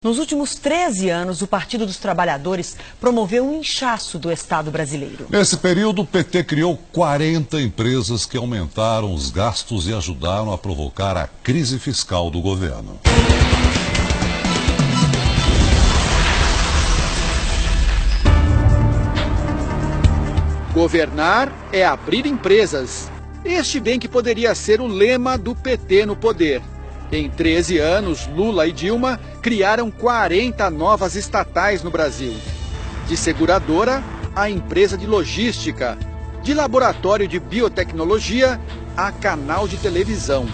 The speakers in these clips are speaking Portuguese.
Nos últimos 13 anos, o Partido dos Trabalhadores promoveu um inchaço do Estado brasileiro. Nesse período, o PT criou 40 empresas que aumentaram os gastos e ajudaram a provocar a crise fiscal do governo. Governar é abrir empresas. Este bem que poderia ser o lema do PT no poder. Em 13 anos, Lula e Dilma criaram 40 novas estatais no Brasil. De seguradora a empresa de logística, de laboratório de biotecnologia a canal de televisão.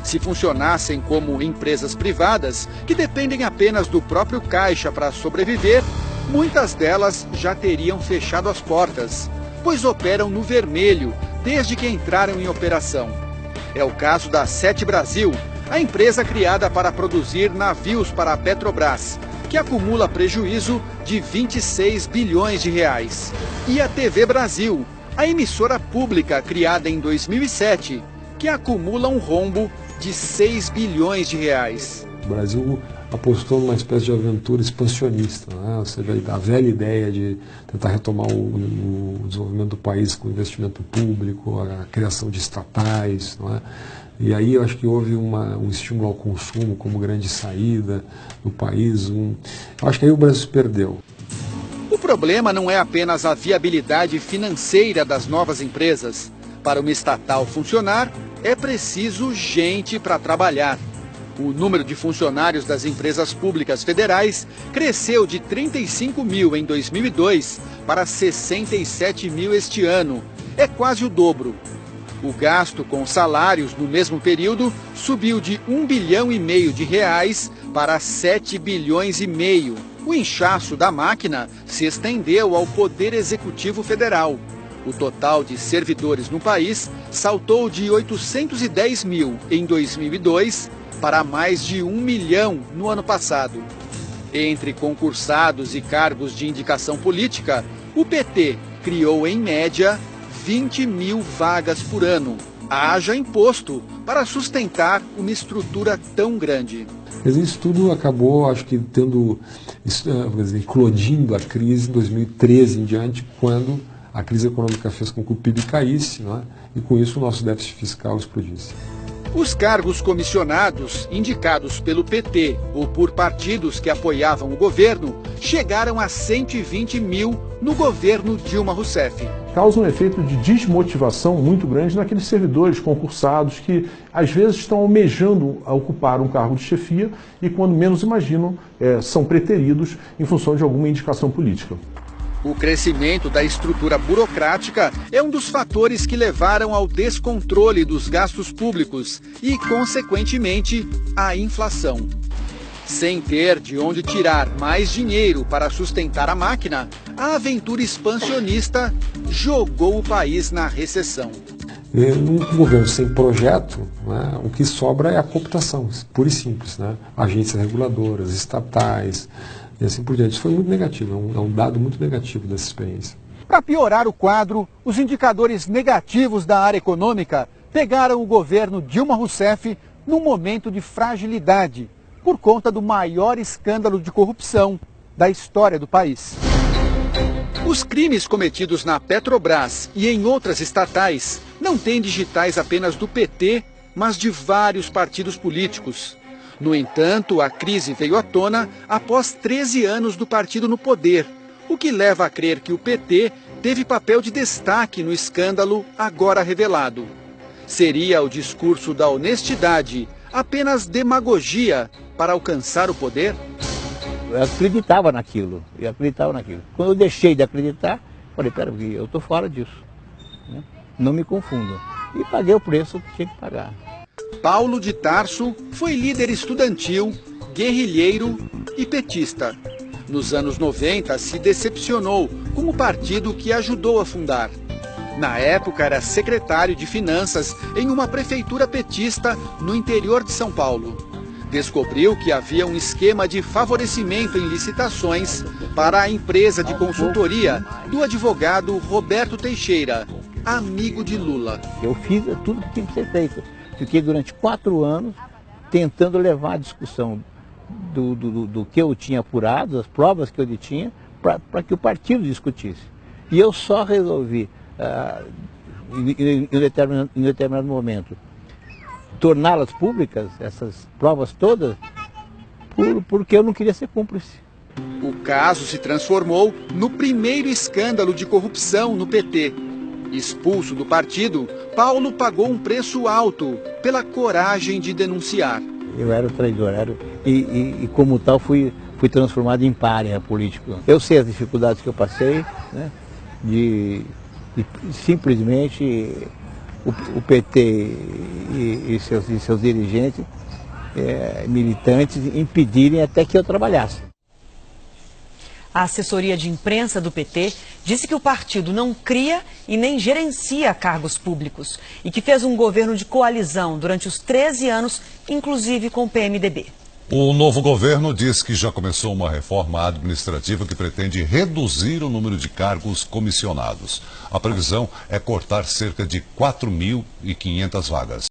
Se funcionassem como empresas privadas, que dependem apenas do próprio caixa para sobreviver, muitas delas já teriam fechado as portas, pois operam no vermelho desde que entraram em operação. É o caso da Sete Brasil, a empresa criada para produzir navios para a Petrobras, que acumula prejuízo de 26 bilhões de reais. E a TV Brasil, a emissora pública criada em 2007, que acumula um rombo de 6 bilhões de reais. O Brasil apostou numa espécie de aventura expansionista, né? Ou seja, a velha ideia de tentar retomar o desenvolvimento do país com investimento público, a criação de estatais, não é? E aí eu acho que houve um estímulo ao consumo como grande saída do país. Eu acho que aí o Brasil se perdeu. O problema não é apenas a viabilidade financeira das novas empresas. Para uma estatal funcionar, é preciso gente para trabalhar. O número de funcionários das empresas públicas federais cresceu de 35 mil em 2002 para 67 mil este ano. É quase o dobro. O gasto com salários no mesmo período subiu de 1,5 bilhão de reais para 7,5 bilhões. O inchaço da máquina se estendeu ao Poder Executivo Federal. O total de servidores no país saltou de 810 mil em 2002 para mais de 1 milhão no ano passado. Entre concursados e cargos de indicação política, o PT criou, em média, 20 mil vagas por ano. Haja imposto para sustentar uma estrutura tão grande. Isso tudo acabou, acho que, eclodindo a crise em 2013 em diante, quando a crise econômica fez com que o PIB caísse, não é? E com isso o nosso déficit fiscal explodisse. Os cargos comissionados, indicados pelo PT ou por partidos que apoiavam o governo, chegaram a 120 mil no governo Dilma Rousseff. Causa um efeito de desmotivação muito grande naqueles servidores concursados que, às vezes, estão almejando a ocupar um cargo de chefia e, quando menos imaginam, são preteridos em função de alguma indicação política. O crescimento da estrutura burocrática é um dos fatores que levaram ao descontrole dos gastos públicos e, consequentemente, à inflação. Sem ter de onde tirar mais dinheiro para sustentar a máquina, a aventura expansionista jogou o país na recessão. Num governo sem projeto, né, o que sobra é a cooptação, pura e simples, né? Agências reguladoras, estatais, e assim por diante. Isso foi muito negativo, é um dado muito negativo dessa experiência. Para piorar o quadro, os indicadores negativos da área econômica pegaram o governo Dilma Rousseff num momento de fragilidade, por conta do maior escândalo de corrupção da história do país. Os crimes cometidos na Petrobras e em outras estatais não têm digitais apenas do PT, mas de vários partidos políticos. No entanto, a crise veio à tona após 13 anos do partido no poder, o que leva a crer que o PT teve papel de destaque no escândalo agora revelado. Seria o discurso da honestidade apenas demagogia para alcançar o poder? Eu acreditava naquilo. Quando eu deixei de acreditar, falei, peraí, eu estou fora disso, né? Não me confundam. E paguei o preço que tinha que pagar. Paulo de Tarso foi líder estudantil, guerrilheiro e petista. Nos anos 90, se decepcionou com o partido que ajudou a fundar. Na época, era secretário de Finanças em uma prefeitura petista no interior de São Paulo. Descobriu que havia um esquema de favorecimento em licitações para a empresa de consultoria do advogado Roberto Teixeira, amigo de Lula. Eu fiz tudo que tinha que ser feito. Fiquei durante 4 anos tentando levar a discussão do que eu tinha apurado, as provas que eu tinha, para que o partido discutisse. E eu só resolvi, em determinado momento, torná-las públicas, essas provas todas, porque eu não queria ser cúmplice. O caso se transformou no primeiro escândalo de corrupção no PT. Expulso do partido, Paulo pagou um preço alto pela coragem de denunciar. Eu era o traidor, e como tal fui transformado em pária político. Eu sei as dificuldades que eu passei, né, de simplesmente o PT e seus dirigentes, militantes, impedirem até que eu trabalhasse. A assessoria de imprensa do PT disse que o partido não cria e nem gerencia cargos públicos e que fez um governo de coalizão durante os 13 anos, inclusive com o PMDB. O novo governo diz que já começou uma reforma administrativa que pretende reduzir o número de cargos comissionados. A previsão é cortar cerca de 4.500 vagas.